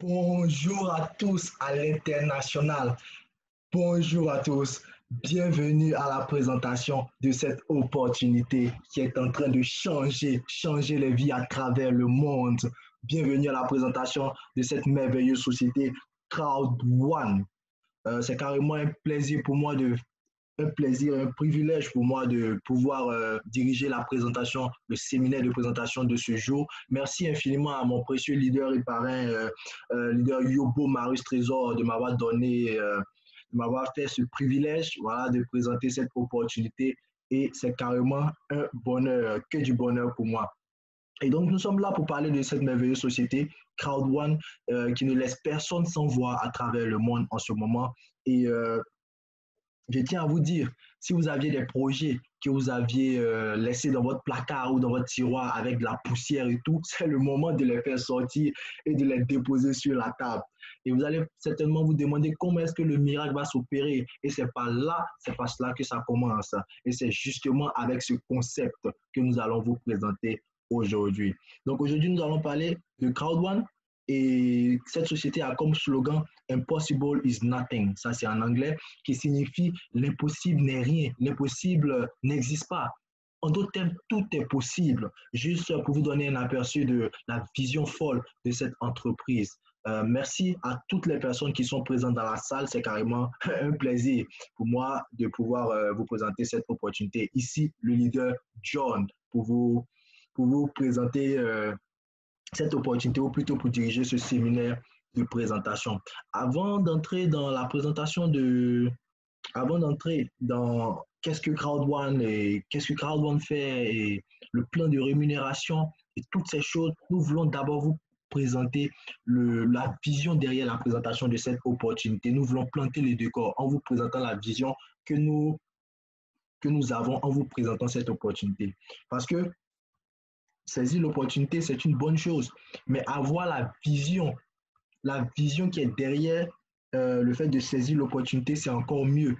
Bonjour à tous à l'international. Bonjour à tous. Bienvenue à la présentation de cette opportunité qui est en train de changer les vies à travers le monde. Bienvenue à la présentation de cette merveilleuse société Crowd One. C'est carrément un plaisir, un privilège pour moi de pouvoir diriger la présentation, le séminaire de présentation de ce jour. Merci infiniment à mon précieux leader et parrain, leader Yobo Marius Trésor, de m'avoir fait ce privilège, voilà, de présenter cette opportunité. Et c'est carrément un bonheur, que du bonheur pour moi. Et donc, nous sommes là pour parler de cette merveilleuse société, Crowd One, qui ne laisse personne sans voix à travers le monde en ce moment. Et je tiens à vous dire, si vous aviez des projets que vous aviez laissés dans votre placard ou dans votre tiroir avec de la poussière et tout, c'est le moment de les faire sortir et de les déposer sur la table. Et vous allez certainement vous demander comment est-ce que le miracle va s'opérer. Et c'est pas cela que ça commence. Et c'est justement avec ce concept que nous allons vous présenter aujourd'hui. Donc aujourd'hui, nous allons parler de Crowd One. Et cette société a comme slogan Impossible is nothing. Ça, c'est en anglais, qui signifie l'impossible n'est rien, l'impossible n'existe pas. En d'autres termes, tout est possible. Juste pour vous donner un aperçu de la vision folle de cette entreprise. Merci à toutes les personnes qui sont présentes dans la salle. C'est carrément un plaisir pour moi de pouvoir vous présenter cette opportunité. Ici, le leader John, pour vous présenter cette opportunité, ou plutôt pour diriger ce séminaire de présentation. Avant d'entrer dans la présentation avant d'entrer dans qu'est-ce que Crowd One et qu'est-ce que Crowd One fait et le plan de rémunération et toutes ces choses, nous voulons d'abord vous présenter la vision derrière la présentation de cette opportunité. Nous voulons planter les décors en vous présentant la vision que nous avons en vous présentant cette opportunité. Parce que saisir l'opportunité, c'est une bonne chose, mais avoir la vision qui est derrière le fait de saisir l'opportunité, c'est encore mieux,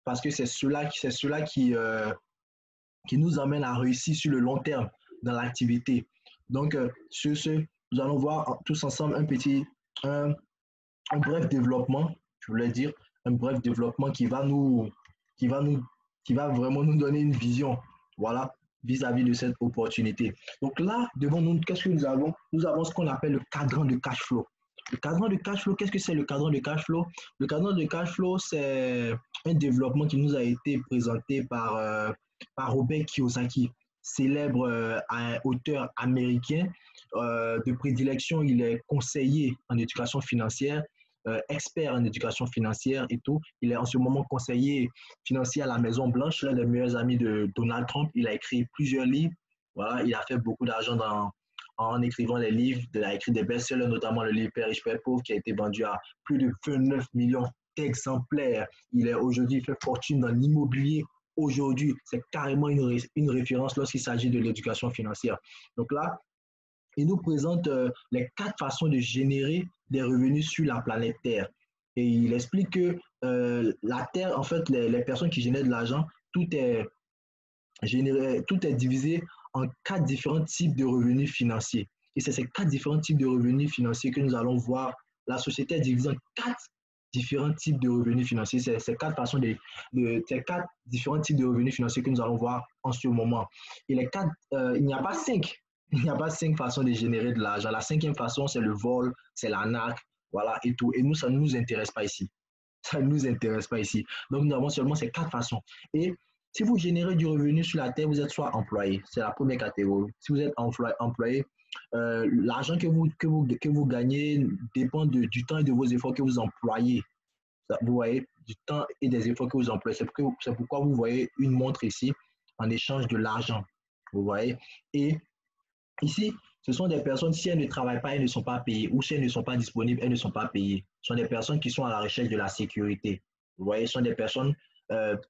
parce que c'est cela qui nous amène à réussir sur le long terme dans l'activité. Donc, nous allons voir tous ensemble un bref développement, je voulais dire, un bref développement qui va vraiment nous donner une vision, voilà, vis-à-vis de cette opportunité. Donc là, devant nous, qu'est-ce que nous avons? Nous avons ce qu'on appelle le cadran de cash flow. Le cadran de cash flow, qu'est-ce que c'est le cadran de cash flow? Le cadran de cash flow, c'est un développement qui nous a été présenté par Robert Kiyosaki, célèbre auteur américain. De prédilection, il est conseiller en éducation financière, expert en éducation financière et tout. Il est en ce moment conseiller financier à la Maison Blanche, l'un des meilleurs amis de Donald Trump. Il a écrit plusieurs livres. Voilà, il a fait beaucoup d'argent en écrivant les livres. Il a écrit des best-sellers, notamment le livre Père riche, Père pauvre, qui a été vendu à plus de 29 millions d'exemplaires. Aujourd'hui, il fait fortune dans l'immobilier. Aujourd'hui, c'est carrément une référence lorsqu'il s'agit de l'éducation financière. Donc là, il nous présente les 4 façons de générer des revenus sur la planète Terre. Et il explique que la Terre, en fait, les personnes qui génèrent de l'argent, tout est divisé en 4 différents types de revenus financiers. Et c'est ces 4 différents types de revenus financiers que nous allons voir. La société est divisée en 4 différents types de revenus financiers. C'est ces 4 différents types de revenus financiers que nous allons voir en ce moment. Et il n'y a pas 5. Il n'y a pas 5 façons de générer de l'argent. La 5e façon, c'est le vol, c'est l'arnaque, voilà, et tout. Et nous, ça ne nous intéresse pas ici. Ça ne nous intéresse pas ici. Donc, nous avons seulement ces 4 façons. Et si vous générez du revenu sur la Terre, vous êtes soit employé. C'est la première catégorie. Si vous êtes employé, l'argent que vous gagnez dépend du temps et de vos efforts que vous employez. Vous voyez, du temps et des efforts que vous employez. C'est pourquoi vous voyez une montre ici en échange de l'argent. Vous voyez. Et ici, ce sont des personnes, si elles ne travaillent pas, elles ne sont pas payées, ou si elles ne sont pas disponibles, elles ne sont pas payées. Ce sont des personnes qui sont à la recherche de la sécurité. Vous voyez, ce sont des personnes,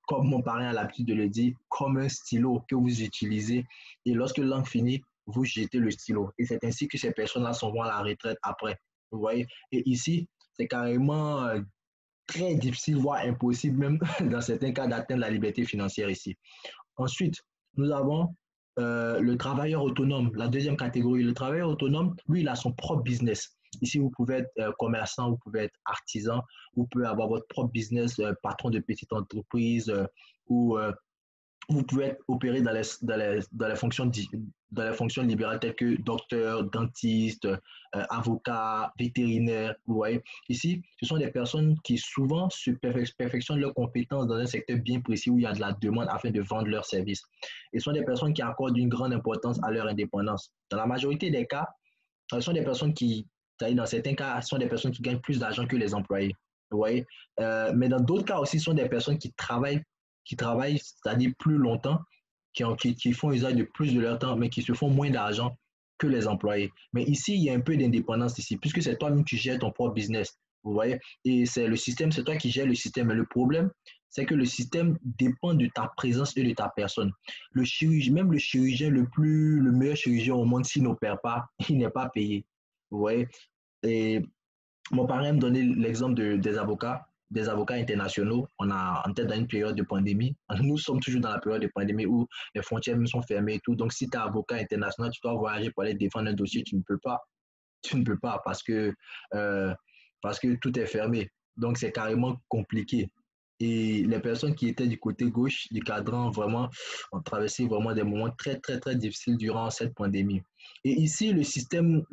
comme mon parrain a l'habitude de le dire, comme un stylo que vous utilisez. Et lorsque l'encre finit, vous jetez le stylo. Et c'est ainsi que ces personnes-là s'en vont à la retraite après. Vous voyez. Et ici, c'est carrément très difficile, voire impossible même dans certains cas d'atteindre la liberté financière ici. Ensuite, nous avons le travailleur autonome, la deuxième catégorie. Le travailleur autonome, lui, il a son propre business. Ici, vous pouvez être commerçant, vous pouvez être artisan, vous pouvez avoir votre propre business, patron de petite entreprise, ou vous pouvez opérer dans les fonctions libérales telles que docteur, dentiste, avocat, vétérinaire. Vous voyez, ici, ce sont des personnes qui souvent se perfectionnent leurs compétences dans un secteur bien précis où il y a de la demande afin de vendre leurs services. Et ce sont des personnes qui accordent une grande importance à leur indépendance. Dans la majorité des cas, ce sont des personnes qui, dans certains cas, ce sont des personnes qui gagnent plus d'argent que les employés. Vous voyez? Mais dans d'autres cas aussi, ce sont des personnes qui travaillent, c'est-à-dire plus longtemps, qui font usage de plus de leur temps, mais qui se font moins d'argent que les employés. Mais ici, il y a un peu d'indépendance ici, puisque c'est toi-même qui gères ton propre business. Vous voyez? Et c'est le système, c'est toi qui gères le système. Mais le problème, c'est que le système dépend de ta présence et de ta personne. Le chirurgien, même le chirurgien le meilleur chirurgien au monde, s'il n'opère pas, il n'est pas payé. Vous voyez? Et mon parrain me donnait l'exemple des avocats internationaux. On a en tête dans une période de pandémie. Nous sommes toujours dans la période de pandémie où les frontières sont fermées et tout. Donc, si tu es avocat international, tu dois voyager pour aller défendre un dossier, tu ne peux pas. Tu ne peux pas euh, parce que tout est fermé. Donc, c'est carrément compliqué. Et les personnes qui étaient du côté gauche du cadran, vraiment, ont traversé vraiment des moments très, très, très difficiles durant cette pandémie. Et ici, le système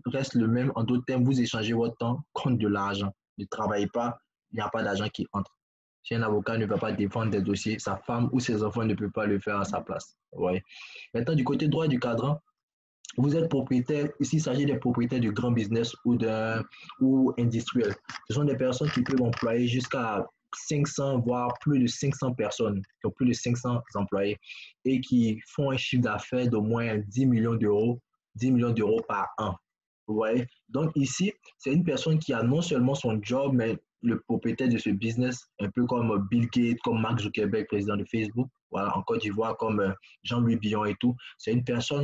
reste le même. En d'autres termes, vous échangez votre temps contre de l'argent. Ne travaillez pas, il n'y a pas d'argent qui entre. Si un avocat ne va pas défendre des dossiers, sa femme ou ses enfants ne peuvent pas le faire à sa place. Ouais. Maintenant, du côté droit du cadran, vous êtes propriétaire, ici il s'agit des propriétaires de grands business ou industriels. Ce sont des personnes qui peuvent employer jusqu'à 500, voire plus de 500 personnes, qui ont plus de 500 employés et qui font un chiffre d'affaires d'au moins 10 millions d'euros par an. Vous voyez? Donc ici, c'est une personne qui a non seulement son job, mais le propriétaire de ce business, un peu comme Bill Gates, comme Mark Zuckerberg, président de Facebook, voilà, en Côte d'Ivoire, comme Jean-Louis Billon et tout. Ce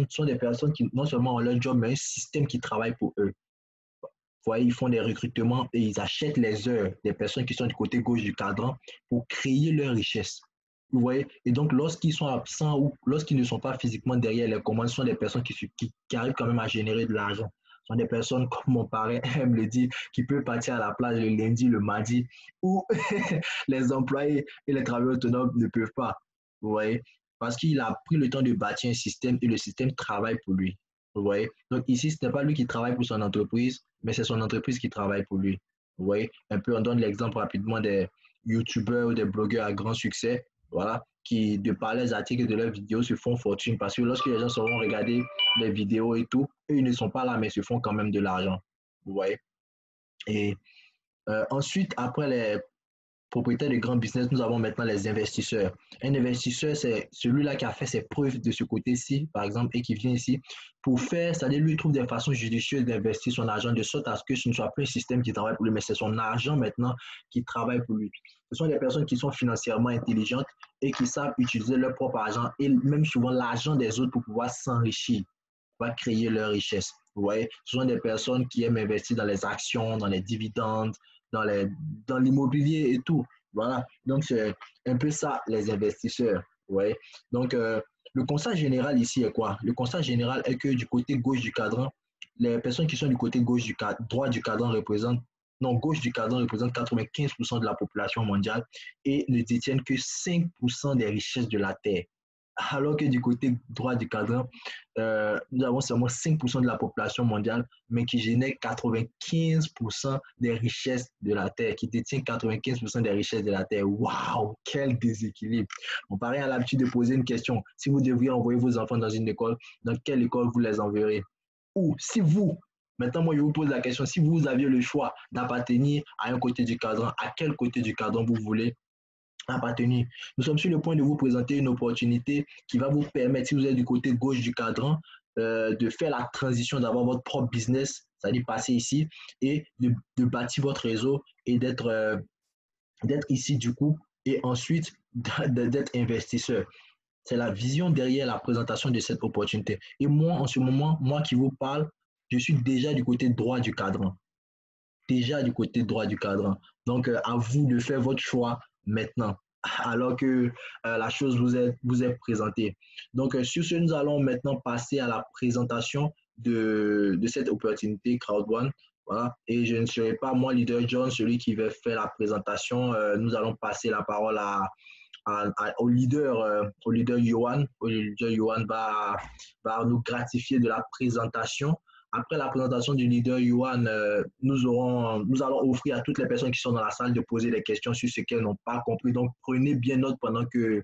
sont des personnes qui non seulement ont leur job, mais un système qui travaille pour eux. Vous voyez, ils font des recrutements et ils achètent les heures des personnes qui sont du côté gauche du cadran pour créer leur richesse. Vous voyez? Et donc, lorsqu'ils sont absents ou lorsqu'ils ne sont pas physiquement derrière les commandes, ce sont des personnes qui arrivent quand même à générer de l'argent. Ce sont des personnes, comme mon parrain aime le dire, qui peuvent partir à la plage le lundi, le mardi, où les employés et les travailleurs autonomes ne peuvent pas. Vous voyez? Parce qu'il a pris le temps de bâtir un système et le système travaille pour lui. Vous voyez? Donc ici, ce n'est pas lui qui travaille pour son entreprise, mais c'est son entreprise qui travaille pour lui. Vous voyez? Un peu, on donne l'exemple rapidement des YouTubeurs ou des blogueurs à grand succès, voilà, qui, de par les articles de leurs vidéos, se font fortune. Parce que lorsque les gens sauront regarder les vidéos et tout, eux, ils ne sont pas là, mais se font quand même de l'argent. Vous voyez? Et ensuite, après les propriétaires de grands business, nous avons maintenant les investisseurs. Un investisseur, c'est celui-là qui a fait ses preuves de ce côté-ci, par exemple, et qui vient ici pour faire, c'est-à-dire lui, il trouve des façons judicieuses d'investir son argent de sorte à ce que ce ne soit plus un système qui travaille pour lui, mais c'est son argent maintenant qui travaille pour lui. Ce sont des personnes qui sont financièrement intelligentes et qui savent utiliser leur propre argent et même souvent l'argent des autres pour pouvoir s'enrichir, pour créer leur richesse. Vous voyez, ce sont des personnes qui aiment investir dans les actions, dans les dividendes, dans les, dans l'immobilier et tout. Voilà. Donc, c'est un peu ça, les investisseurs. Ouais. Donc, le constat général ici est quoi? Le constat général est que du côté gauche du cadran, les personnes qui sont du côté gauche droit du cadran représentent, non, gauche du cadran représente 95% de la population mondiale et ne détiennent que 5% des richesses de la Terre. Alors que du côté droit du cadran, nous avons seulement 5% de la population mondiale, mais qui génère 95% des richesses de la Terre, qui détient 95% des richesses de la Terre. Waouh, quel déséquilibre! On paraît à l'habitude de poser une question. Si vous devriez envoyer vos enfants dans une école, dans quelle école vous les enverrez? Ou si vous, maintenant moi je vous pose la question, si vous aviez le choix d'appartenir à un côté du cadran, à quel côté du cadran vous voulez appartenir. Nous sommes sur le point de vous présenter une opportunité qui va vous permettre, si vous êtes du côté gauche du cadran, de faire la transition, d'avoir votre propre business, c'est-à-dire passer ici et de bâtir votre réseau et d'être ici du coup et ensuite d'être investisseur. C'est la vision derrière la présentation de cette opportunité. Et moi, en ce moment, moi qui vous parle, je suis déjà du côté droit du cadran. Déjà du côté droit du cadran. Donc, à vous de faire votre choix maintenant, alors que la chose vous est présentée. Donc, sur ce, nous allons maintenant passer à la présentation de cette opportunité Crowd1. Voilà. Et je ne serai pas moi, leader John, celui qui va faire la présentation. Nous allons passer la parole au leader Johan. Le leader Johan va nous gratifier de la présentation. Après la présentation du leader Johan, nous allons offrir à toutes les personnes qui sont dans la salle de poser des questions sur ce qu'elles n'ont pas compris. Donc, prenez bien note pendant que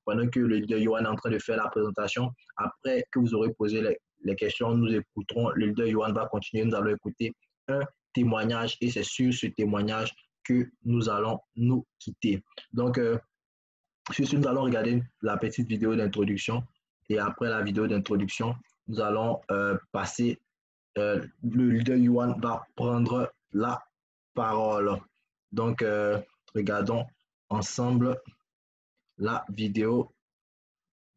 le leader Johan est en train de faire la présentation. Après que vous aurez posé les questions, nous écouterons. Le leader Johan va continuer. Nous allons écouter un témoignage et c'est sur ce témoignage que nous allons nous quitter. Donc, sur ce, nous allons regarder la petite vidéo d'introduction et après la vidéo d'introduction, nous allons passer. Le leader Yuan va prendre la parole. Donc, regardons ensemble la vidéo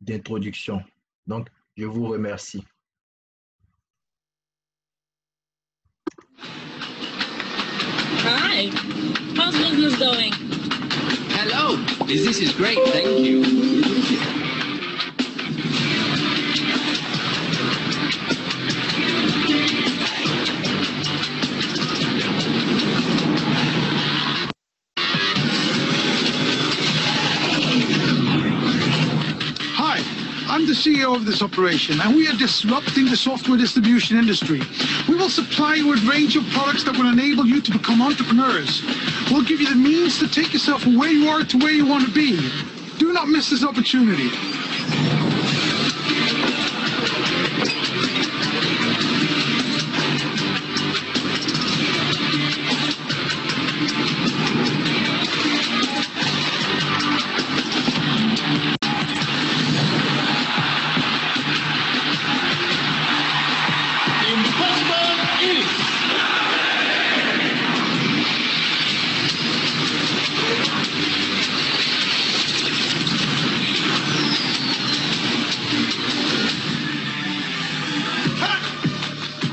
d'introduction. Donc, je vous remercie. Hi, how's business going? Hello, business is great, thank you. Hi, I'm the CEO of this operation, and we are disrupting the software distribution industry. We will supply you with a range of products that will enable you to become entrepreneurs. We'll give you the means to take yourself from where you are to where you want to be. Do not miss this opportunity.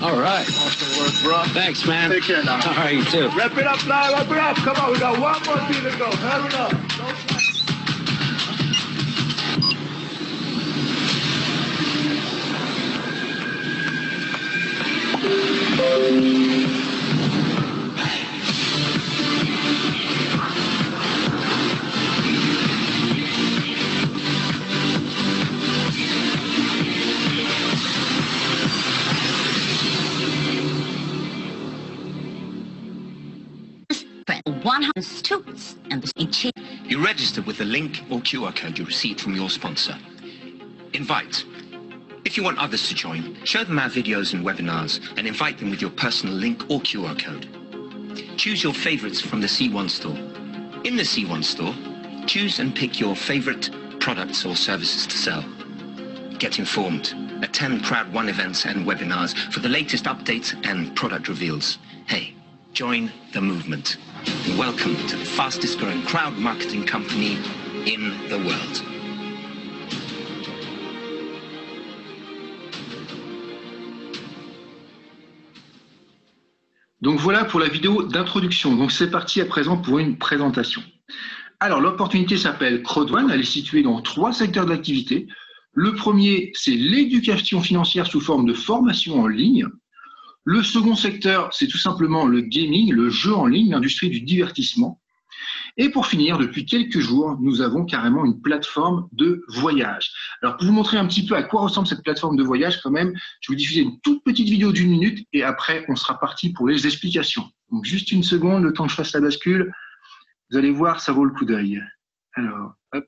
All right. Awesome work, bro. Thanks, man. Take care now. All right, you too. Wrap it up, now. Wrap it up. Come on, we got one more thing to go. Hurry it up. Students and the You register with the link or QR code you received from your sponsor. Invite. If you want others to join, show them our videos and webinars and invite them with your personal link or QR code. Choose your favorites from the C1 store. In the C1 store, choose and pick your favorite products or services to sell. Get informed. Attend Crowd1 events and webinars for the latest updates and product reveals. Hey, join the movement. And welcome to the fastest growing crowd marketing company in the world. Donc voilà pour la vidéo d'introduction. Donc c'est parti à présent pour une présentation. Alors l'opportunité s'appelle Crowd1, elle est située dans 3 secteurs d'activité. Le premier, c'est l'éducation financière sous forme de formation en ligne. Le second secteur, c'est tout simplement le gaming, le jeu en ligne, l'industrie du divertissement. Et pour finir, depuis quelques jours, nous avons carrément une plateforme de voyage. Alors pour vous montrer un petit peu à quoi ressemble cette plateforme de voyage, quand même, je vais vous diffuser une toute petite vidéo d'1 minute et après, on sera parti pour les explications. Donc juste une seconde, le temps que je fasse la bascule. Vous allez voir, ça vaut le coup d'œil. Alors, hop.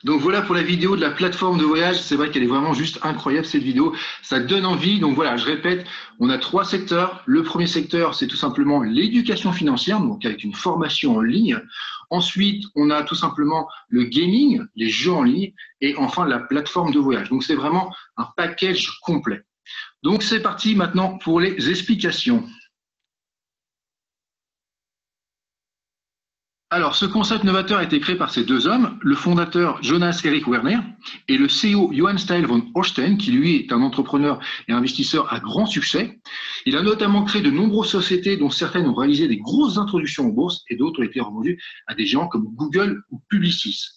Donc voilà pour la vidéo de la plateforme de voyage. C'est vrai qu'elle est vraiment juste incroyable cette vidéo. Ça donne envie. Donc voilà, je répète, on a 3 secteurs. Le premier secteur, c'est tout simplement l'éducation financière, donc avec une formation en ligne. Ensuite, on a tout simplement le gaming, les jeux en ligne, et enfin la plateforme de voyage. Donc c'est vraiment un package complet. Donc c'est parti maintenant pour les explications. Alors, ce concept novateur a été créé par ces 2 hommes, le fondateur Jonas Erik Werner et le CEO Johan Steil von Holstein, qui lui est un entrepreneur et investisseur à grand succès. Il a notamment créé de nombreuses sociétés dont certaines ont réalisé des grosses introductions en bourse et d'autres ont été revendues à des géants comme Google ou Publicis.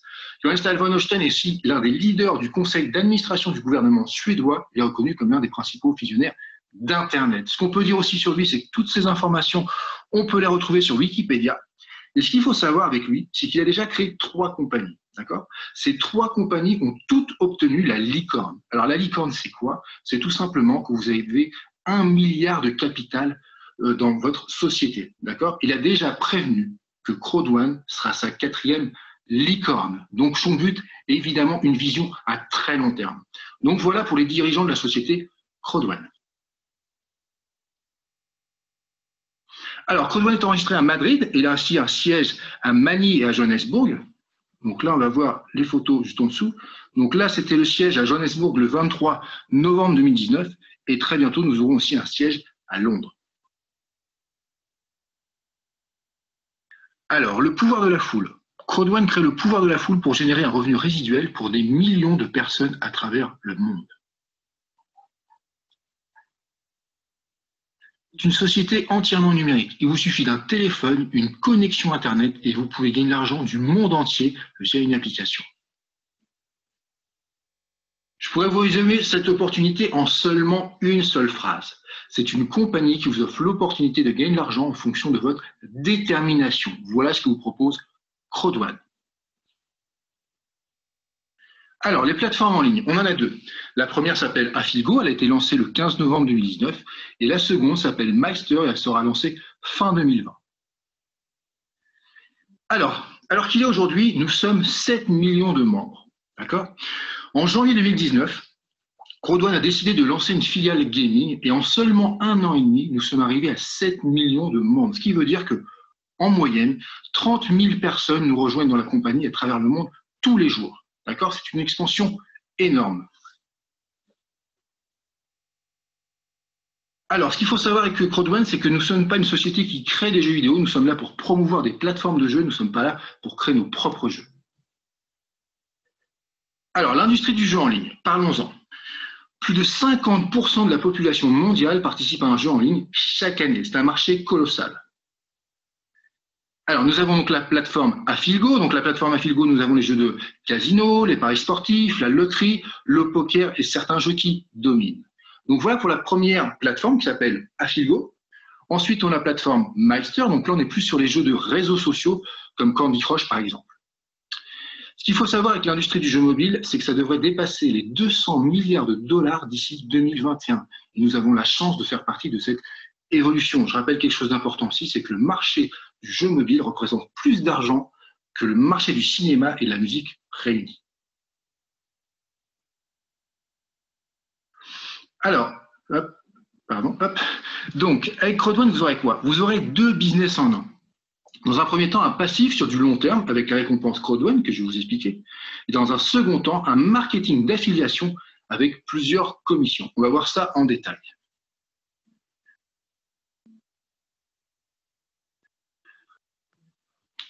Johan Steil von Holstein est aussi l'un des leaders du conseil d'administration du gouvernement suédois et est reconnu comme l'un des principaux visionnaires d'Internet. Ce qu'on peut dire aussi sur lui, c'est que toutes ces informations, on peut les retrouver sur Wikipédia. Et ce qu'il faut savoir avec lui, c'est qu'il a déjà créé 3 compagnies. D'accord ? Ces 3 compagnies ont toutes obtenu la licorne. Alors la licorne, c'est quoi ? C'est tout simplement que vous avez 1 milliard de capital dans votre société. D'accord ? Il a déjà prévenu que Crowd1 sera sa 4e licorne. Donc son but est évidemment une vision à très long terme. Donc voilà pour les dirigeants de la société Crowd1. Alors, Crowd1 est enregistré à Madrid, et il a aussi un siège à Manille et à Johannesburg. Donc là, on va voir les photos juste en dessous. Donc là, c'était le siège à Johannesburg le 23 novembre 2019, et très bientôt, nous aurons aussi un siège à Londres. Alors, le pouvoir de la foule. Crowd1 crée le pouvoir de la foule pour générer un revenu résiduel pour des millions de personnes à travers le monde. C'est une société entièrement numérique. Il vous suffit d'un téléphone, une connexion Internet et vous pouvez gagner de l'argent du monde entier via une application. Je pourrais vous résumer cette opportunité en seulement une seule phrase. C'est une compagnie qui vous offre l'opportunité de gagner de l'argent en fonction de votre détermination. Voilà ce que vous propose Crowd1. Alors, les plateformes en ligne, on en a 2. La première s'appelle Afilgo, elle a été lancée le 15 novembre 2019, et la seconde s'appelle Meister, et elle sera lancée fin 2020. Alors qu'il est aujourd'hui, nous sommes 7 millions de membres. D'accord ? En janvier 2019, Crowd1 a décidé de lancer une filiale gaming, et en seulement 1 an et demi, nous sommes arrivés à 7 millions de membres, ce qui veut dire que, en moyenne, 30 000 personnes nous rejoignent dans la compagnie à travers le monde tous les jours. D'accord ? C'est une expansion énorme. Alors, ce qu'il faut savoir avec Crowd1, c'est que nous ne sommes pas une société qui crée des jeux vidéo, nous sommes là pour promouvoir des plateformes de jeux, nous ne sommes pas là pour créer nos propres jeux. Alors, l'industrie du jeu en ligne, parlons-en. Plus de 50% de la population mondiale participe à un jeu en ligne chaque année. C'est un marché colossal. Alors, nous avons donc la plateforme Afilgo. Donc, la plateforme Afilgo, nous avons les jeux de casino, les paris sportifs, la loterie, le poker et certains jeux qui dominent. Donc, voilà pour la première plateforme qui s'appelle Afilgo. Ensuite, on a la plateforme Meister. Donc, là, on est plus sur les jeux de réseaux sociaux comme Candy Crush, par exemple. Ce qu'il faut savoir avec l'industrie du jeu mobile, c'est que ça devrait dépasser les 200 milliards de dollars d'ici 2021. Et nous avons la chance de faire partie de cette évolution. Je rappelle quelque chose d'important aussi, c'est que le marché du jeu mobile représente plus d'argent que le marché du cinéma et de la musique réunis. Alors, donc avec Crowd1, vous aurez quoi ? Vous aurez 2 business en un. Dans un premier temps, un passif sur du long terme avec la récompense Crowd1 que je vais vous expliquer. Et dans un second temps, un marketing d'affiliation avec plusieurs commissions. On va voir ça en détail.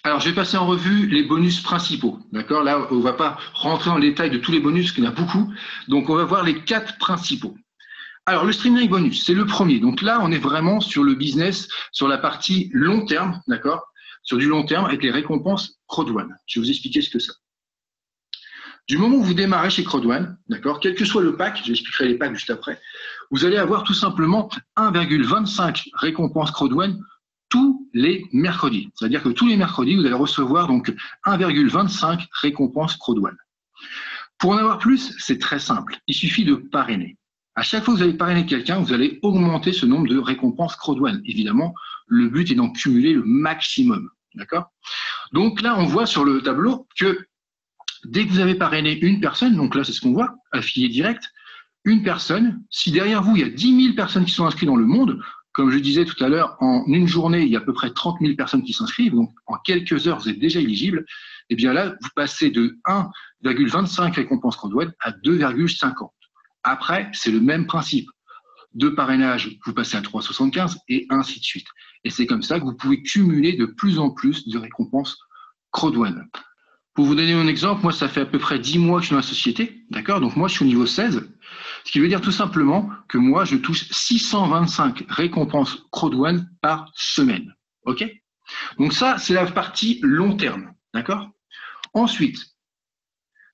Alors, je vais passer en revue les bonus principaux. D'accord ? Là, on ne va pas rentrer dans le détail de tous les bonus, qu'il y en a beaucoup. Donc, on va voir les 4 principaux. Alors, le streaming bonus, c'est le premier. Donc là, on est vraiment sur le business, sur la partie long terme, d'accord ? Sur du long terme avec les récompenses Crowd1. Je vais vous expliquer ce que c'est. Du moment où vous démarrez chez Crowd1, d'accord, quel que soit le pack, j'expliquerai les packs juste après, vous allez avoir tout simplement 1,25 récompenses Crowd1 tous les mercredis. C'est-à-dire que tous les mercredis, vous allez recevoir donc 1,25 récompenses Crowd1. Pour en avoir plus, c'est très simple. Il suffit de parrainer. À chaque fois que vous allez parrainer quelqu'un, vous allez augmenter ce nombre de récompenses Crowd1. Évidemment, le but est d'en cumuler le maximum. D'accord ? Donc là, on voit sur le tableau que dès que vous avez parrainé une personne, donc là c'est ce qu'on voit, affilié direct, une personne, si derrière vous il y a 10 000 personnes qui sont inscrites dans le monde, comme je disais tout à l'heure, en une journée il y a à peu près 30 000 personnes qui s'inscrivent, donc en quelques heures vous êtes déjà éligible, et bien là vous passez de 1,25 récompenses CrowdOne à 2,50. Après c'est le même principe. De parrainage, vous passez à 3,75 et ainsi de suite. Et c'est comme ça que vous pouvez cumuler de plus en plus de récompenses CrowdOne. Pour vous donner un exemple, moi, ça fait à peu près 10 mois que je suis dans la société, d'accord? Donc moi, je suis au niveau 16, ce qui veut dire tout simplement que moi, je touche 625 récompenses CrowdOne par semaine, ok? Donc ça, c'est la partie long terme, d'accord? Ensuite,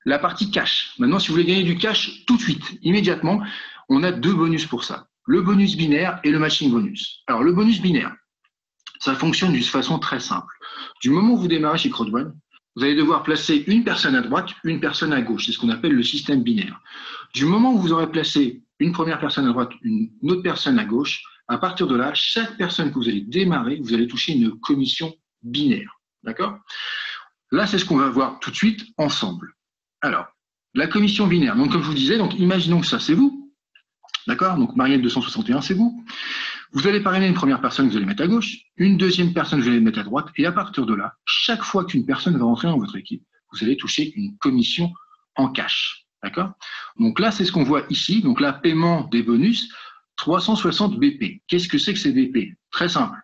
la partie cash. Maintenant, si vous voulez gagner du cash tout de suite, immédiatement, on a 2 bonus pour ça. Le bonus binaire et le matching bonus. Alors, le bonus binaire, ça fonctionne d'une façon très simple. Du moment où vous démarrez chez CrowdOne, vous allez devoir placer une personne à droite, une personne à gauche. C'est ce qu'on appelle le système binaire. Du moment où vous aurez placé une première personne à droite, une autre personne à gauche, à partir de là, chaque personne que vous allez démarrer, vous allez toucher une commission binaire. D'accord? Là, c'est ce qu'on va voir tout de suite ensemble. Alors, la commission binaire. Donc, comme je vous disais, donc imaginons que ça, c'est vous. D'accord? Donc, Marielle 261, c'est vous. Vous allez parrainer une première personne que vous allez mettre à gauche, une deuxième personne que vous allez mettre à droite, et à partir de là, chaque fois qu'une personne va rentrer dans votre équipe, vous allez toucher une commission en cash. D'accord? Donc là, c'est ce qu'on voit ici. Donc là, paiement des bonus, 360 BP. Qu'est-ce que c'est que ces BP? Très simple.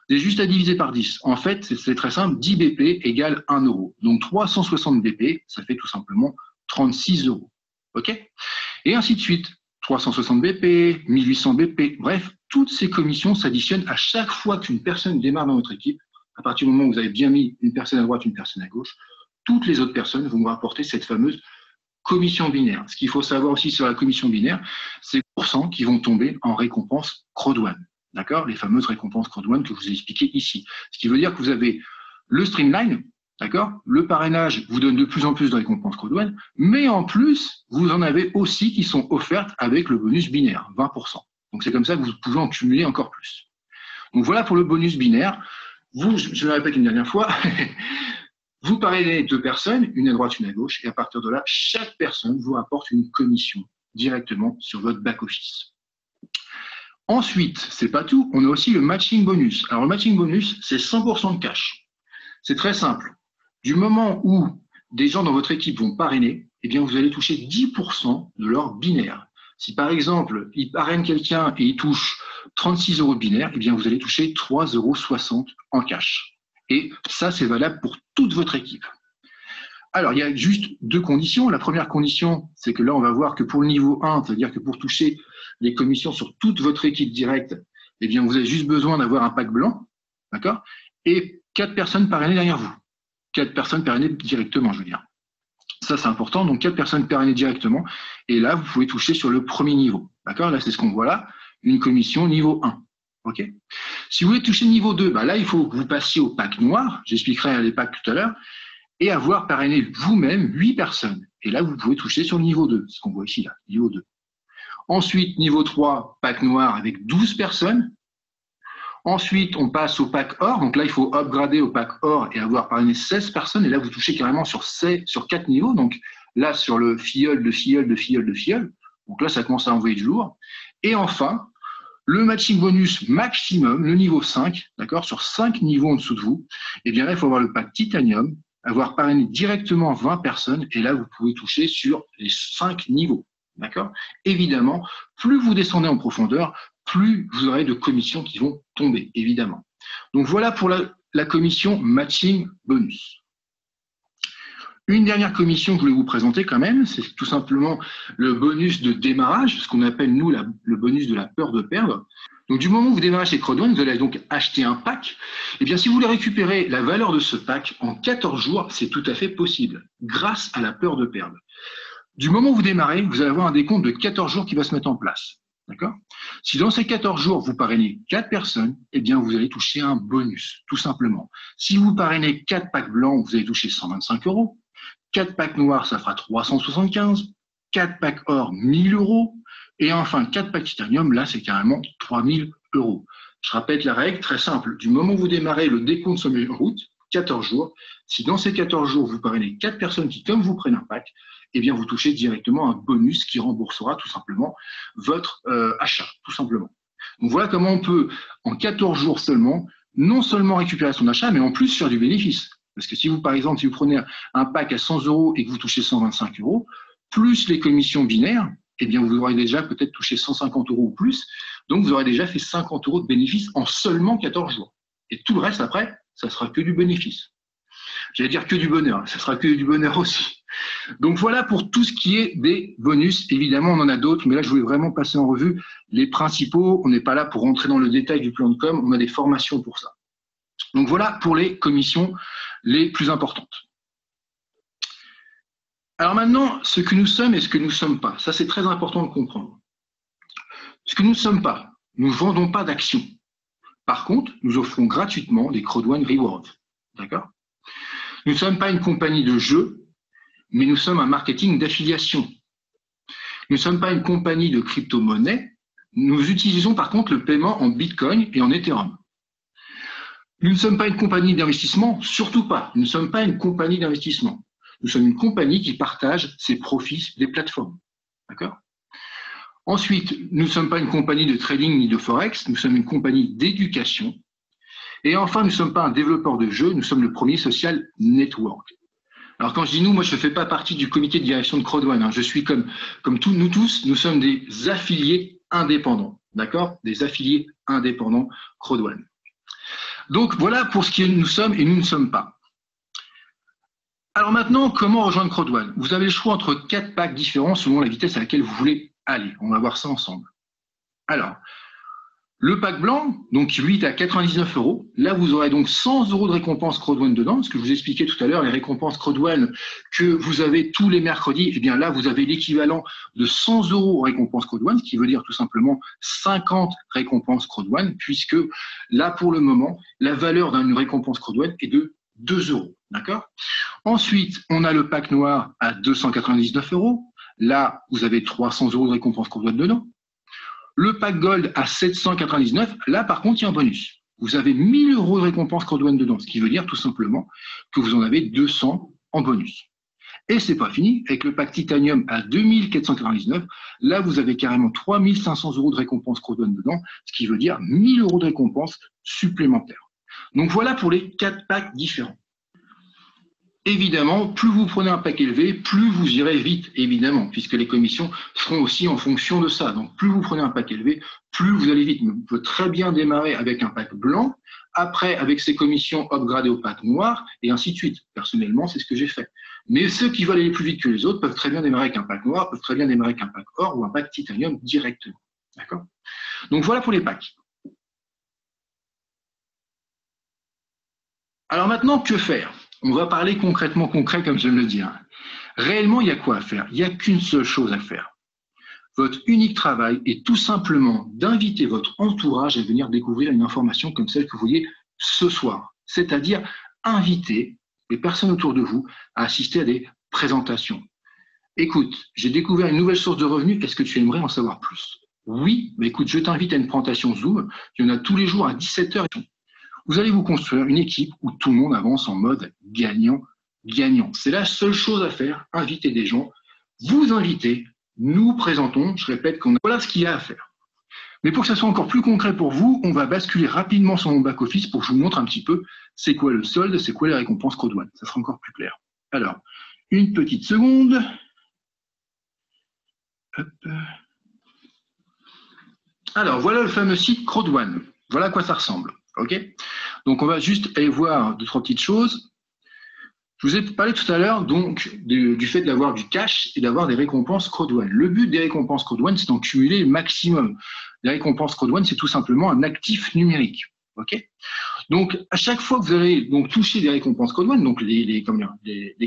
C'est juste à diviser par 10. En fait, c'est très simple. 10 BP égale 1 euro. Donc 360 BP, ça fait tout simplement 36 euros. OK? Et ainsi de suite. 360 BP, 1800 BP, bref, toutes ces commissions s'additionnent à chaque fois qu'une personne démarre dans votre équipe. À partir du moment où vous avez bien mis une personne à droite, une personne à gauche, toutes les autres personnes vont vous rapporter cette fameuse commission binaire. Ce qu'il faut savoir aussi sur la commission binaire, c'est les pourcents qui vont tomber en récompense CrowdOne. D'accord? Les fameuses récompenses CrowdOne que je vous ai expliquées ici. Ce qui veut dire que vous avez le streamline. D'accord? Le parrainage vous donne de plus en plus de récompenses CrowdOne, mais en plus, vous en avez aussi qui sont offertes avec le bonus binaire, 20%. Donc c'est comme ça que vous pouvez en cumuler encore plus. Donc voilà pour le bonus binaire. Vous, je le répète une dernière fois, vous parrainez 2 personnes, une à droite, une à gauche, et à partir de là, chaque personne vous rapporte une commission directement sur votre back-office. Ensuite, c'est pas tout, on a aussi le matching bonus. Alors le matching bonus, c'est 100% de cash. C'est très simple. Du moment où des gens dans votre équipe vont parrainer, eh bien, vous allez toucher 10% de leur binaire. Si par exemple, ils parrainent quelqu'un et ils touchent 36 euros de binaire, eh bien, vous allez toucher 3,60 euros en cash. Et ça, c'est valable pour toute votre équipe. Alors, il y a juste 2 conditions. La première condition, c'est que là, on va voir que pour le niveau 1, c'est-à-dire que pour toucher les commissions sur toute votre équipe directe, eh bien, vous avez juste besoin d'avoir un pack blanc, d'accord? Et 4 personnes parrainées derrière vous. 4 personnes parrainées directement, je veux dire. Ça, c'est important. Donc, 4 personnes parrainées directement. Et là, vous pouvez toucher sur le premier niveau. D'accord? Là, c'est ce qu'on voit là. Une commission niveau 1. OK? Si vous voulez toucher niveau 2, bah là, il faut que vous passiez au pack noir. J'expliquerai les packs tout à l'heure. Et avoir parrainé vous-même 8 personnes. Et là, vous pouvez toucher sur le niveau 2. Ce qu'on voit ici, là. Niveau 2. Ensuite, niveau 3, pack noir avec 12 personnes. Ensuite, on passe au pack or. Donc là, il faut upgrader au pack or et avoir parrainé 16 personnes. Et là, vous touchez carrément sur 4 niveaux. Donc là, sur le filleul, de filleul, de filleul, de filleul. Donc là, ça commence à envoyer du lourd. Et enfin, le matching bonus maximum, le niveau 5, d'accord, sur 5 niveaux en dessous de vous. Et bien là, il faut avoir le pack titanium, avoir parrainé directement 20 personnes. Et là, vous pouvez toucher sur les 5 niveaux. D'accord? Évidemment, plus vous descendez en profondeur, plus vous aurez de commissions qui vont tomber, évidemment. Donc voilà pour la commission matching bonus. Une dernière commission que je voulais vous présenter quand même, c'est tout simplement le bonus de démarrage, ce qu'on appelle nous le bonus de la peur de perdre. Donc du moment où vous démarrez chez CrowdOne, vous allez donc acheter un pack. Et bien si vous voulez récupérer la valeur de ce pack en 14 jours, c'est tout à fait possible, grâce à la peur de perdre. Du moment où vous démarrez, vous allez avoir un décompte de 14 jours qui va se mettre en place. D'accord? Si dans ces 14 jours, vous parrainez 4 personnes, eh bien, vous allez toucher un bonus, tout simplement. Si vous parrainez 4 packs blancs, vous allez toucher 125 euros. 4 packs noirs, ça fera 375. 4 packs or, 1000 euros. Et enfin, 4 packs titanium, là, c'est carrément 3000 euros. Je répète la règle, très simple. Du moment où vous démarrez, le décompte se met en route. 14 jours. Si dans ces 14 jours, vous parrainez 4 personnes qui, comme vous, prennent un pack, eh bien, vous touchez directement un bonus qui remboursera tout simplement votre achat, tout simplement. Donc voilà comment on peut, en 14 jours seulement, non seulement récupérer son achat, mais en plus faire du bénéfice. Parce que si vous, par exemple, si vous prenez un pack à 100 € et que vous touchez 125 €, plus les commissions binaires, eh bien, vous aurez déjà peut-être touché 150 € ou plus. Donc, vous aurez déjà fait 50 € de bénéfice en seulement 14 jours. Et tout le reste, après, ça sera que du bénéfice. J'allais dire que du bonheur, ça sera que du bonheur aussi. Donc, voilà pour tout ce qui est des bonus. Évidemment, on en a d'autres, mais là, je voulais vraiment passer en revue les principaux. On n'est pas là pour rentrer dans le détail du plan de com, on a des formations pour ça. Donc, voilà pour les commissions les plus importantes. Alors maintenant, ce que nous sommes et ce que nous ne sommes pas, ça c'est très important de comprendre. Ce que nous ne sommes pas, nous ne vendons pas d'actions. Par contre, nous offrons gratuitement des Crowd1 Rewards. D'accord ? Nous ne sommes pas une compagnie de jeux, mais nous sommes un marketing d'affiliation. Nous ne sommes pas une compagnie de crypto-monnaie, nous utilisons par contre le paiement en Bitcoin et en Ethereum. Nous ne sommes pas une compagnie d'investissement, surtout pas. Nous ne sommes pas une compagnie d'investissement. Nous sommes une compagnie qui partage ses profits des plateformes. D'accord ? Ensuite, nous ne sommes pas une compagnie de trading ni de forex, nous sommes une compagnie d'éducation. Et enfin, nous ne sommes pas un développeur de jeux, nous sommes le premier social network. Alors quand je dis nous, moi je ne fais pas partie du comité de direction de Crowd1. Hein. Je suis comme nous tous, nous sommes des affiliés indépendants. D'accord ? Des affiliés indépendants Crowd1. Donc voilà pour ce qui est nous sommes et nous ne sommes pas. Alors maintenant, comment rejoindre Crowd1 ? Vous avez le choix entre 4 packs différents selon la vitesse à laquelle vous voulez aller. On va voir ça ensemble. Alors, le pack blanc, donc lui, est à 99 €. Là, vous aurez donc 100 € de récompense Crowd1 dedans. Ce que je vous expliquais tout à l'heure, les récompenses Crowd1 que vous avez tous les mercredis, eh bien là, vous avez l'équivalent de 100 € récompense Crowd1, ce qui veut dire tout simplement 50 récompenses Crowd1, puisque là, pour le moment, la valeur d'une récompense Crowd1 est de 2 €. D'accord ? Ensuite, on a le pack noir à 299 €. Là, vous avez 300 € de récompense Crowd1 dedans. Le pack gold à 799, là, par contre, il y a un bonus. Vous avez 1000 € de récompense Crowd1 dedans, ce qui veut dire tout simplement que vous en avez 200 en bonus. Et c'est pas fini, avec le pack titanium à 2499, là, vous avez carrément 3500 € de récompense Crowd1 dedans, ce qui veut dire 1000 € de récompense supplémentaire. Donc voilà pour les 4 packs différents. Évidemment, plus vous prenez un pack élevé, plus vous irez vite, évidemment, puisque les commissions seront aussi en fonction de ça. Donc, plus vous prenez un pack élevé, plus vous allez vite. Vous pouvez très bien démarrer avec un pack blanc, après, avec ses commissions upgradées au pack noir, et ainsi de suite. Personnellement, c'est ce que j'ai fait. Mais ceux qui veulent aller plus vite que les autres peuvent très bien démarrer avec un pack noir, peuvent très bien démarrer avec un pack or ou un pack titanium directement. D'accord ? Donc, voilà pour les packs. Alors maintenant, que faire ? On va parler concrètement concret, comme je viens de le dire. Réellement, il y a quoi à faire ? Il n'y a qu'une seule chose à faire. Votre unique travail est tout simplement d'inviter votre entourage à venir découvrir une information comme celle que vous voyez ce soir. C'est-à-dire inviter les personnes autour de vous à assister à des présentations. Écoute, j'ai découvert une nouvelle source de revenus, est-ce que tu aimerais en savoir plus ? Oui, mais écoute, je t'invite à une présentation Zoom, il y en a tous les jours à 17 h. Vous allez vous construire une équipe où tout le monde avance en mode gagnant-gagnant. C'est la seule chose à faire, inviter des gens, vous invitez, nous présentons, je répète, voilà ce qu'il y a à faire. Mais pour que ça soit encore plus concret pour vous, on va basculer rapidement sur mon back-office pour que je vous montre un petit peu c'est quoi le solde, c'est quoi les récompenses Crowd1. Ça sera encore plus clair. Alors, une petite seconde. Hop. Alors, voilà le fameux site Crowd1. Voilà à quoi ça ressemble. OK ? Donc, on va juste aller voir 2-3 petites choses. Je vous ai parlé tout à l'heure donc du fait d'avoir du cash et d'avoir des récompenses Crowd1. Le but des récompenses Crowd1, c'est d'en cumuler le maximum. Les récompenses Crowd1, c'est tout simplement un actif numérique. OK ? Donc, à chaque fois que vous allez donc toucher des récompenses Crowd1, donc les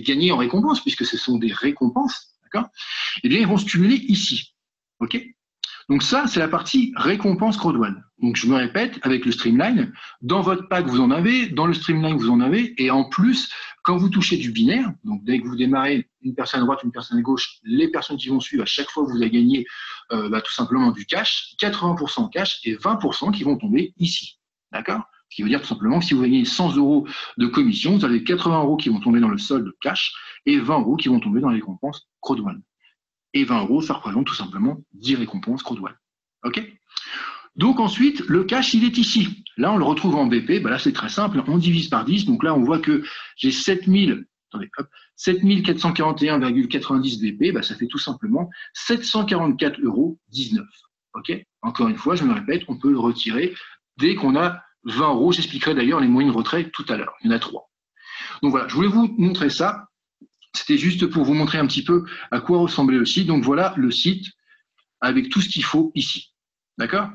gagnés en récompense, puisque ce sont des récompenses, d'accord ? Eh bien, ils vont se cumuler ici. OK ? Donc ça, c'est la partie récompense Crowd1. Donc je me répète, avec le Streamline, dans votre pack, vous en avez, dans le Streamline, vous en avez, et en plus, quand vous touchez du binaire, donc dès que vous démarrez une personne à droite, une personne à gauche, les personnes qui vont suivre, à chaque fois, vous allez gagner tout simplement du cash, 80% en cash et 20% qui vont tomber ici. D'accord ? Ce qui veut dire tout simplement que si vous gagnez 100 € de commission, vous avez 80 € qui vont tomber dans le solde cash et 20 € qui vont tomber dans les récompenses CrowdOne. Et 20 €, ça représente tout simplement 10 récompenses CrowdOne. OK ? Donc ensuite, le cash, il est ici. Là, on le retrouve en BP. Ben là, c'est très simple. On divise par 10. Donc là, on voit que j'ai 7441,90 BP. Ben, ça fait tout simplement 744,19 €. OK ? Encore une fois, je me répète, on peut le retirer dès qu'on a 20 €. J'expliquerai d'ailleurs les moyens de retrait tout à l'heure. Il y en a 3. Donc voilà, je voulais vous montrer ça. C'était juste pour vous montrer un petit peu à quoi ressemblait le site. Donc voilà le site avec tout ce qu'il faut ici. D'accord?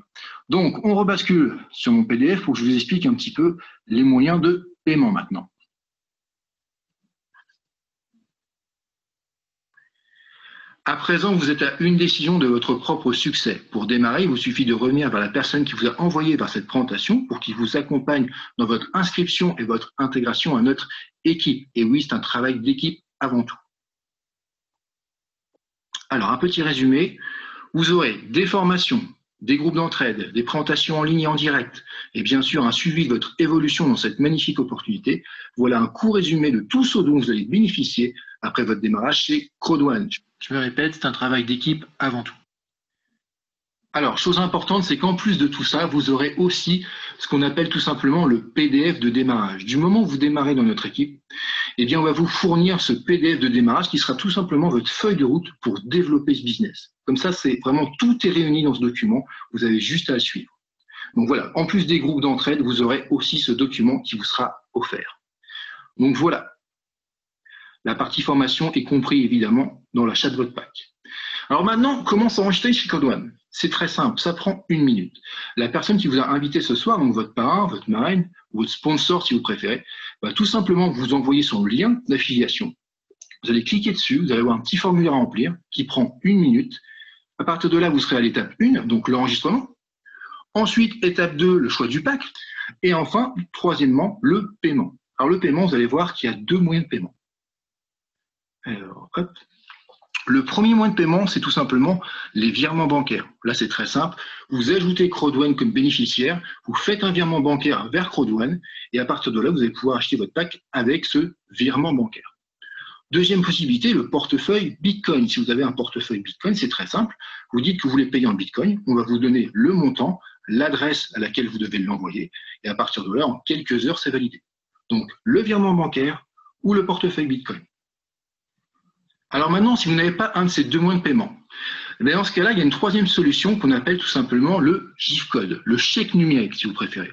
Donc, on rebascule sur mon PDF pour que je vous explique un petit peu les moyens de paiement maintenant. À présent, vous êtes à une décision de votre propre succès. Pour démarrer, il vous suffit de revenir vers la personne qui vous a envoyé vers cette présentation pour qu'il vous accompagne dans votre inscription et votre intégration à notre équipe. Et oui, c'est un travail d'équipe avant tout. Alors, un petit résumé. Vous aurez des formations, des groupes d'entraide, des présentations en ligne et en direct, et bien sûr un suivi de votre évolution dans cette magnifique opportunité. Voilà un court résumé de tout ce dont vous allez bénéficier après votre démarrage chez CrowdOne. Je me répète, c'est un travail d'équipe avant tout. Alors, chose importante, c'est qu'en plus de tout ça, vous aurez aussi ce qu'on appelle tout simplement le PDF de démarrage. Du moment où vous démarrez dans notre équipe, eh bien, on va vous fournir ce PDF de démarrage qui sera tout simplement votre feuille de route pour développer ce business. Comme ça, c'est vraiment tout est réuni dans ce document. Vous avez juste à le suivre. Donc voilà, en plus des groupes d'entraide, vous aurez aussi ce document qui vous sera offert. Donc voilà, la partie formation est comprise évidemment dans l'achat de votre pack. Alors maintenant, comment s'enregistrer chez CrowdOne? C'est très simple, ça prend 1 minute. La personne qui vous a invité ce soir, donc votre parrain, votre marraine, ou votre sponsor si vous préférez, va tout simplement vous envoyer son lien d'affiliation. Vous allez cliquer dessus, vous allez avoir un petit formulaire à remplir qui prend 1 minute. À partir de là, vous serez à l'étape 1, donc l'enregistrement. Ensuite, étape 2, le choix du pack. Et enfin, troisièmement, le paiement. Alors le paiement, vous allez voir qu'il y a 2 moyens de paiement. Alors, hop. Le premier moyen de paiement, c'est tout simplement les virements bancaires. Là, c'est très simple. Vous ajoutez CrowdOne comme bénéficiaire, vous faites un virement bancaire vers CrowdOne, et à partir de là, vous allez pouvoir acheter votre pack avec ce virement bancaire. Deuxième possibilité, le portefeuille Bitcoin. Si vous avez un portefeuille Bitcoin, c'est très simple. Vous dites que vous voulez payer en Bitcoin, on va vous donner le montant, l'adresse à laquelle vous devez l'envoyer, et à partir de là, en quelques heures, c'est validé. Donc, le virement bancaire ou le portefeuille Bitcoin. Alors maintenant, si vous n'avez pas un de ces 2 moyens de paiement, dans ce cas-là, il y a une troisième solution qu'on appelle tout simplement le GIF-code, le chèque numérique si vous préférez.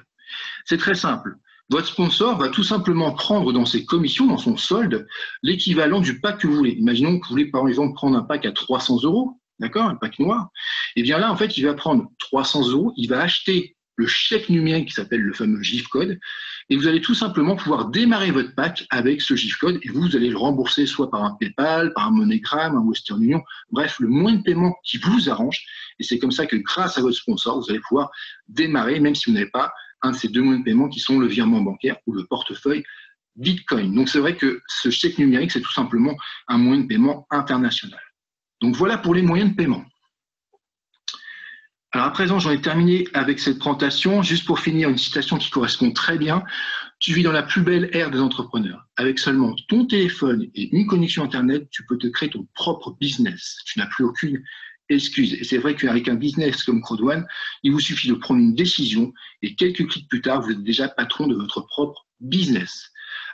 C'est très simple. Votre sponsor va tout simplement prendre dans ses commissions, dans son solde, l'équivalent du pack que vous voulez. Imaginons que vous voulez par exemple prendre un pack à 300 €, d'accord, un pack noir. Et bien là, en fait, il va prendre 300 €, il va acheter le chèque numérique qui s'appelle le fameux GIF-code, et vous allez tout simplement pouvoir démarrer votre pack avec ce GIF-code, et vous allez le rembourser soit par un PayPal, par un MoneyGram, un Western Union, bref, le moyen de paiement qui vous arrange, et c'est comme ça que grâce à votre sponsor, vous allez pouvoir démarrer, même si vous n'avez pas un de ces 2 moyens de paiement qui sont le virement bancaire ou le portefeuille Bitcoin. Donc c'est vrai que ce chèque numérique, c'est tout simplement un moyen de paiement international. Donc voilà pour les moyens de paiement. Alors à présent, j'en ai terminé avec cette présentation. Juste pour finir, une citation qui correspond très bien. Tu vis dans la plus belle ère des entrepreneurs. Avec seulement ton téléphone et une connexion Internet, tu peux te créer ton propre business. Tu n'as plus aucune excuse. Et c'est vrai qu'avec un business comme CrowdOne, il vous suffit de prendre une décision et quelques clics plus tard, vous êtes déjà patron de votre propre business.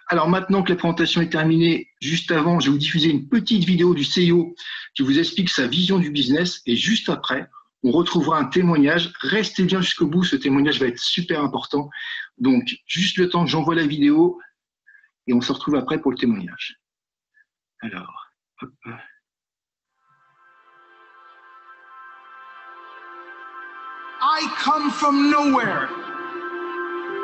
Alors maintenant que la présentation est terminée, juste avant, je vais vous diffuser une petite vidéo du CEO qui vous explique sa vision du business, et juste après, on retrouvera un témoignage. Restez bien jusqu'au bout, ce témoignage va être super important. Donc, juste le temps que j'envoie la vidéo et on se retrouve après pour le témoignage. Alors, hop. I come from nowhere.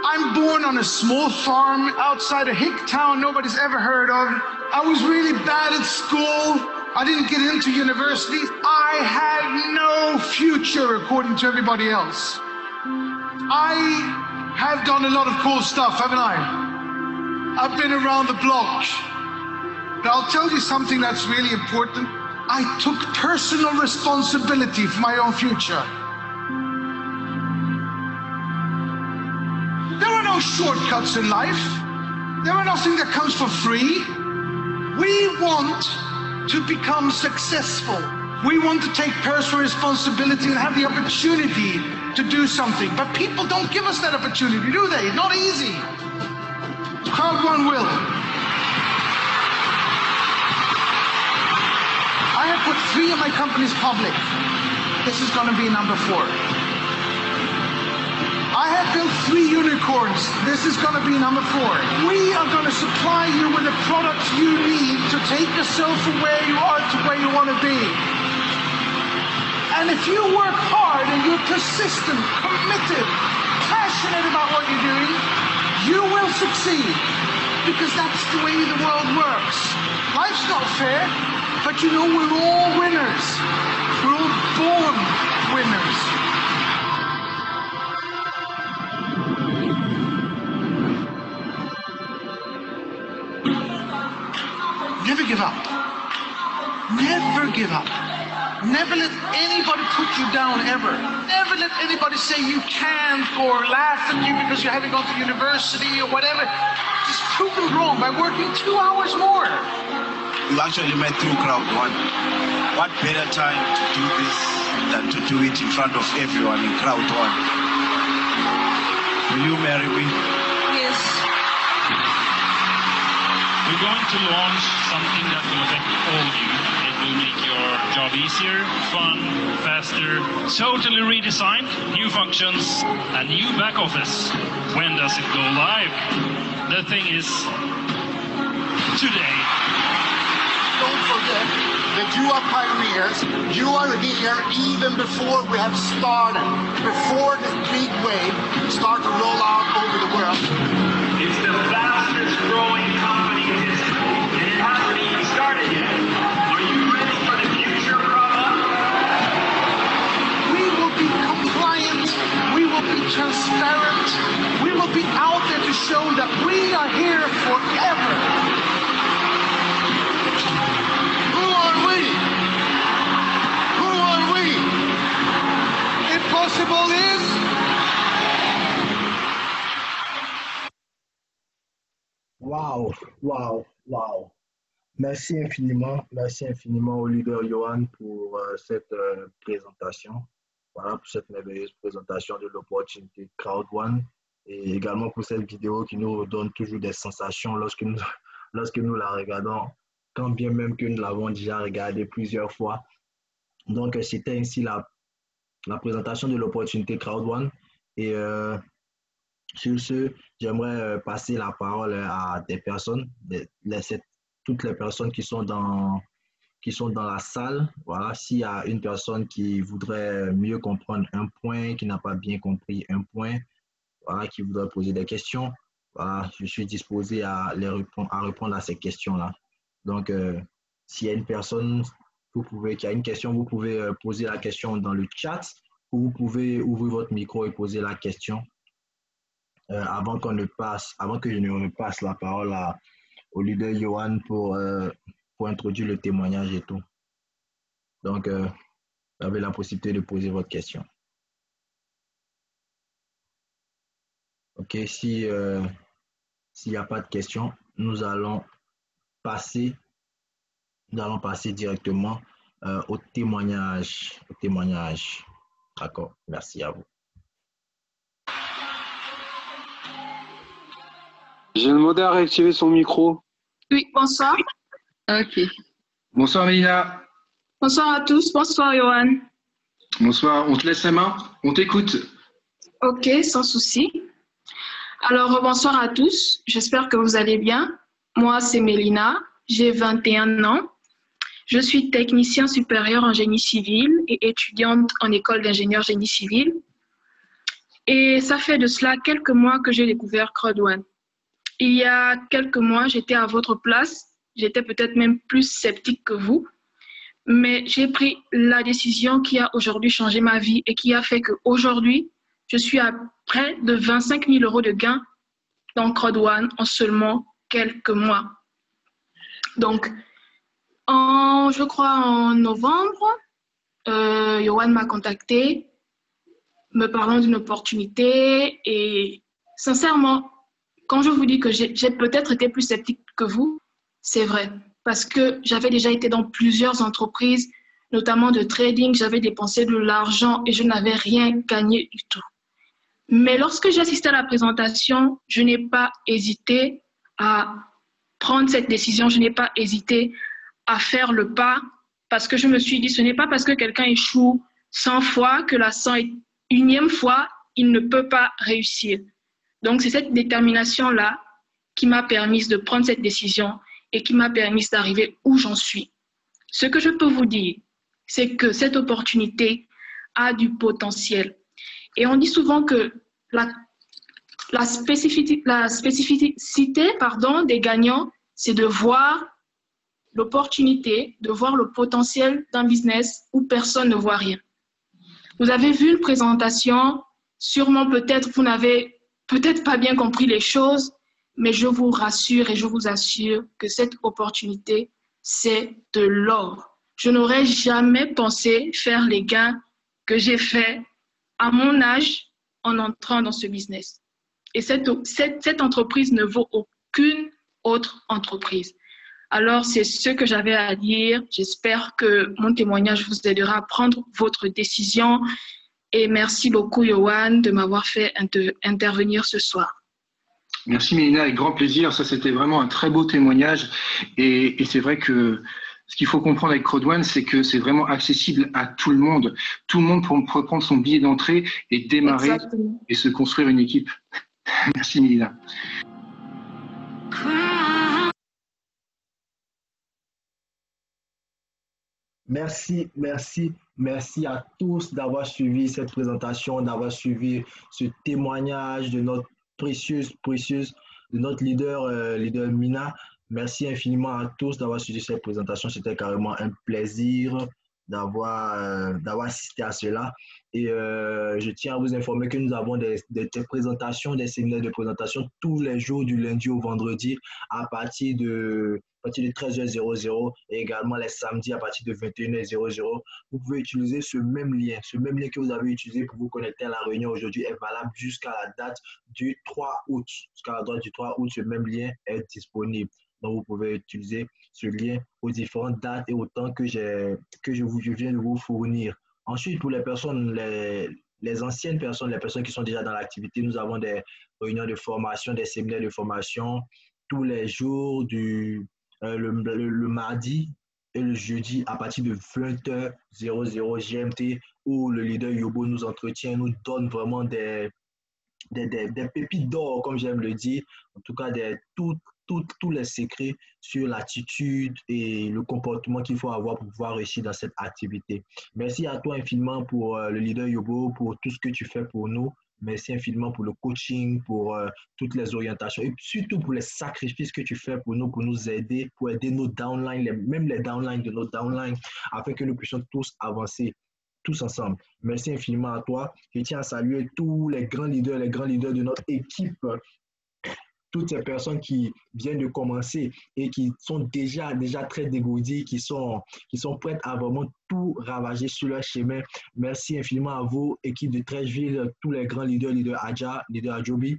I'm born on a small farm outside a hick town nobody's ever heard of. I was really bad at school. I didn't get into university. I had no future according to everybody else. I have done a lot of cool stuff, haven't I? I've been around the block. But I'll tell you something that's really important. I took personal responsibility for my own future. There were no no shortcuts in life. There are nothing that comes for free. We want to become successful. We want to take personal responsibility and have the opportunity to do something. But people don't give us that opportunity, do they? Not easy. Crowd1 will. I have put 3 of my companies public. This is going to be number 4. I have built 3 unicorns. This is going to be number 4. We are going to supply you with the products you need to take yourself from where you are to where you want to be. And if you work hard and you're persistent, committed, passionate about what you're doing, you will succeed. Because that's the way the world works. Life's not fair, but you know we're all winners. We're all born winners. Never give up. Never give up. Never let anybody put you down, ever. Never let anybody say you can't or laugh at you because you haven't gone to university or whatever. Just prove them wrong by working 2 hours more. You actually met through Crowd1. What better time to do this than to do it in front of everyone in Crowd1? Will you marry me? Yes. We're going to launch something that will affect all of you. It will make your job easier, fun, faster, totally redesigned, new functions, and new back office. When does it go live? The thing is, today. Don't forget that you are pioneers. You are here even before we have started, before the big wave start to roll out over the world. It's the fastest growing company in history, and it hasn't even started yet. Are you ready for the future, brother? We will be compliant. We will be transparent. We will be out there to show that we are here forever. Who are we? Who are we? Impossible is... Wow. Merci infiniment au leader Johan pour cette présentation. Voilà, pour cette merveilleuse présentation de l'opportunité Crowd1 et également pour cette vidéo qui nous donne toujours des sensations lorsque nous la regardons, quand bien même que nous l'avons déjà regardé plusieurs fois. Donc, c'était ainsi la présentation de l'opportunité Crowd1 et sur ce, j'aimerais passer la parole à des personnes, toutes les personnes qui sont dans la salle. Voilà, s'il y a une personne qui voudrait mieux comprendre un point, qui n'a pas bien compris un point, voilà, qui voudrait poser des questions, voilà, je suis disposé à répondre à ces questions-là. Donc, s'il y a une personne qui a une question, vous pouvez poser la question dans le chat ou vous pouvez ouvrir votre micro et poser la question. Avant que je ne passe la parole au leader Johan pour introduire le témoignage et tout. Donc, vous avez la possibilité de poser votre question. OK, s'il n'y a pas de questions, nous allons passer directement au témoignage. D'accord, merci à vous. J'ai demandé à réactiver son micro. Oui, bonsoir. Ok. Bonsoir Mélina. Bonsoir à tous. Bonsoir Johan. Bonsoir, on te laisse la main, on t'écoute. Ok, sans souci. Alors, bonsoir à tous. J'espère que vous allez bien. Moi, c'est Mélina. J'ai 21 ans. Je suis technicien supérieur en génie civil et étudiante en école d'ingénieur génie civil. Et ça fait de cela quelques mois que j'ai découvert Crowd1. Il y a quelques mois, j'étais à votre place. J'étais peut-être même plus sceptique que vous. Mais j'ai pris la décision qui a aujourd'hui changé ma vie et qui a fait qu'aujourd'hui, je suis à près de 25 000 € de gains dans Crowd1 en seulement quelques mois. Donc, je crois en novembre, Johan m'a contacté me parlant d'une opportunité et Sincèrement, quand je vous dis que j'ai peut-être été plus sceptique que vous, c'est vrai. Parce que j'avais déjà été dans plusieurs entreprises, notamment de trading, j'avais dépensé de l'argent et je n'avais rien gagné du tout. Mais lorsque j'ai assisté à la présentation, je n'ai pas hésité à prendre cette décision, je n'ai pas hésité à faire le pas parce que je me suis dit, ce n'est pas parce que quelqu'un échoue 100 fois que la 101e fois, il ne peut pas réussir. Donc, c'est cette détermination-là qui m'a permis de prendre cette décision et qui m'a permis d'arriver où j'en suis. Ce que je peux vous dire, c'est que cette opportunité a du potentiel. Et on dit souvent que la spécificité des gagnants, c'est de voir l'opportunité, de voir le potentiel d'un business où personne ne voit rien. Vous avez vu une présentation, sûrement peut-être vous n'avez peut-être pas bien compris les choses, mais je vous rassure et je vous assure que cette opportunité, c'est de l'or. Je n'aurais jamais pensé faire les gains que j'ai faits à mon âge en entrant dans ce business. Et cette entreprise ne vaut aucune autre entreprise. Alors, c'est ce que j'avais à dire. J'espère que mon témoignage vous aidera à prendre votre décision. Et merci beaucoup, Yohan, de m'avoir fait intervenir ce soir. Merci Mélina, avec grand plaisir. Ça, c'était vraiment un très beau témoignage. Et c'est vrai que ce qu'il faut comprendre avec Crowd1, c'est que c'est vraiment accessible à tout le monde. Tout le monde peut prendre son billet d'entrée et démarrer. Exactement. Et se construire une équipe. Merci Mélina. Merci à tous d'avoir suivi cette présentation, d'avoir suivi ce témoignage de notre de notre leader Mina. Merci infiniment à tous d'avoir suivi cette présentation. C'était carrément un plaisir d'avoir assisté à cela. Et je tiens à vous informer que nous avons des présentations, des séminaires de présentation tous les jours du lundi au vendredi à partir de 13h00 et également les samedis à partir de 21h00. Vous pouvez utiliser ce même lien que vous avez utilisé pour vous connecter à la réunion aujourd'hui est valable jusqu'à la date du 3 août. Jusqu'à la date du 3 août, ce même lien est disponible. Donc, vous pouvez utiliser ce lien aux différentes dates et au temps que je viens de vous fournir. Ensuite, pour les personnes, les anciennes personnes, les personnes qui sont déjà dans l'activité, nous avons des réunions de formation, des séminaires de formation tous les jours le mardi et le jeudi à partir de 20h00 GMT où le leader Yobo nous entretient, nous donne vraiment des pépites d'or, comme j'aime le dire, en tout cas tous les secrets sur l'attitude et le comportement qu'il faut avoir pour pouvoir réussir dans cette activité. Merci à toi infiniment pour le leader Yobo, pour tout ce que tu fais pour nous. Merci infiniment pour le coaching, pour toutes les orientations et surtout pour les sacrifices que tu fais pour nous aider, pour aider nos downlines, même les downlines de nos downlines, afin que nous puissions tous avancer, tous ensemble. Merci infiniment à toi. Je tiens à saluer tous les grands leaders de notre équipe, toutes ces personnes qui viennent de commencer et qui sont déjà très dégourdies, qui sont prêtes à vraiment tout ravager sur leur chemin. Merci infiniment à vous, équipe de Trècheville, tous les grands leaders Adja, leader Adjobi,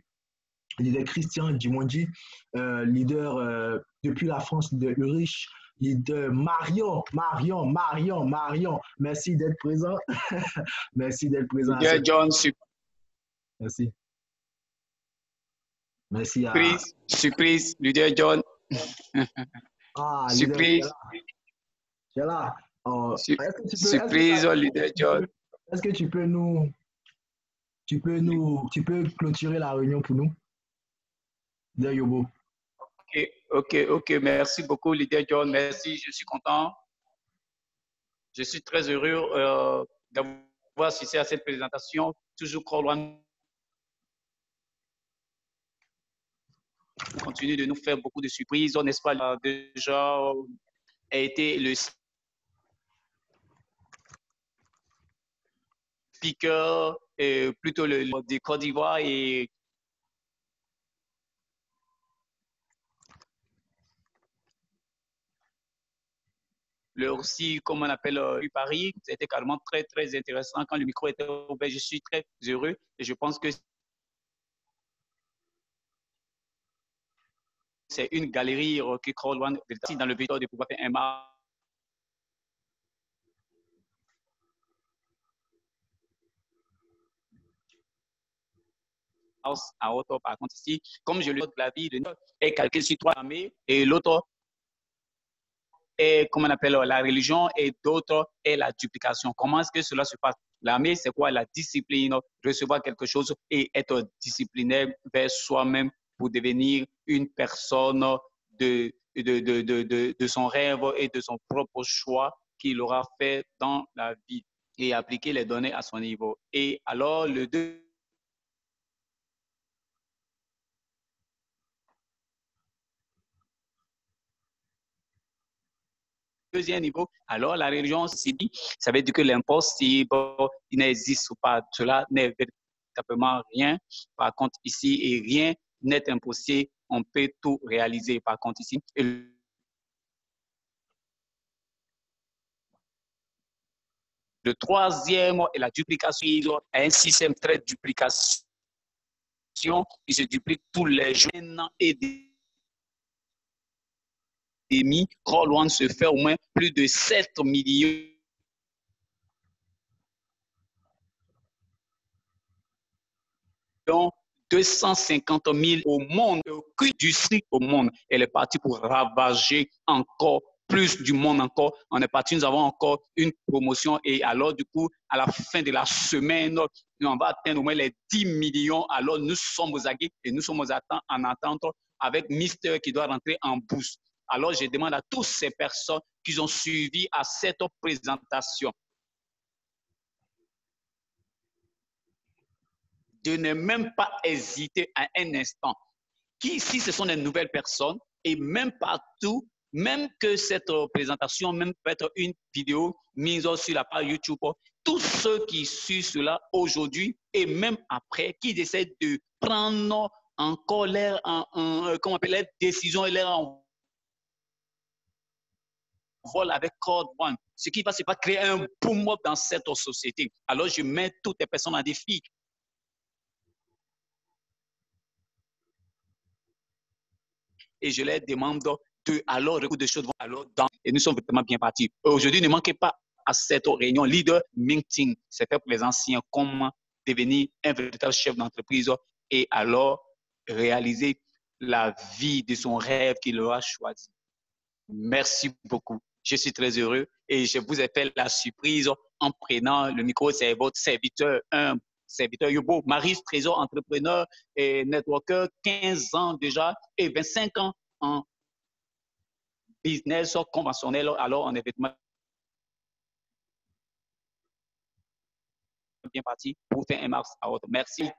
leader Christian Djimondi, leader depuis la France, leader Ulrich, leader Marion. Merci d'être présent. Merci d'être présent. Leader John, merci. Merci à... Surprise, leader John. Surprise. C'est là. Surprise, leader John. Est-ce que tu peux clôturer la réunion pour nous? Leader Yobo. Ok. Merci beaucoup, leader John. Merci, je suis content. Je suis très heureux d'avoir assisté à cette présentation. Toujours Crowd1 continue de nous faire beaucoup de surprises. N'est-ce pas, déjà a été le speaker, plutôt de Côte d'Ivoire et aussi, comme on appelle, Paris. C'était carrément très intéressant quand le micro était ouvert. Je suis très heureux et je pense que c'est une galerie que Crawl One dans le but de pouvoir faire un marque à autre. Par contre, ici, comme je le dis, la vie est calculée sur 3 armées et l'autre est, comment on appelle, la religion et d'autres est la duplication. Comment est-ce que cela se passe? L'armée, c'est quoi? La discipline, recevoir quelque chose et être disciplinaire vers soi-même pour devenir une personne de son rêve et de son propre choix qu'il aura fait dans la vie et appliquer les données à son niveau. Et alors, le deuxième niveau, alors la religion, ça veut dire que l'impossible, il n'existe pas. Cela n'est véritablement rien. Par contre, ici, et rien n'est impossible. On peut tout réaliser. Par contre, ici, le troisième est la duplication. Un système très de duplication qui se duplique tous les jours et Crawl One se fait au moins plus de 7 millions donc 250 000 au monde, du cycle au monde. Elle est partie pour ravager encore plus du monde encore. On est parti, nous avons encore une promotion et alors du coup, à la fin de la semaine, on va atteindre au moins les 10 millions. Alors nous sommes aux aguets et nous sommes en attente avec Mister qui doit rentrer en bourse. Alors je demande à toutes ces personnes qui ont suivi à cette présentation de ne même pas hésiter à un instant. Si ce sont des nouvelles personnes, et même partout, même que cette présentation même peut être une vidéo mise sur la page YouTube, tous ceux qui suivent cela aujourd'hui et même après, qui essaient de prendre encore leur décision et leur vol avec Crawl One, ce qui va se pas créer un boom up dans cette société. Alors je mets toutes les personnes en défi. Et je leur demande de alors beaucoup de choses vont alors dans et nous sommes vraiment bien partis. Aujourd'hui, ne manquez pas à cette réunion leader meeting. C'est fait pour les anciens comment devenir un véritable chef d'entreprise et alors réaliser la vie de son rêve qu'il aura choisi. Merci beaucoup. Je suis très heureux et je vous ai fait la surprise en prenant le micro. C'est votre serviteur, un serviteur Yobo, Marie Trésor, entrepreneur et networker, 15 ans déjà et 25 ans en business conventionnel. Alors, on est bien parti pour faire un max à autre. Merci.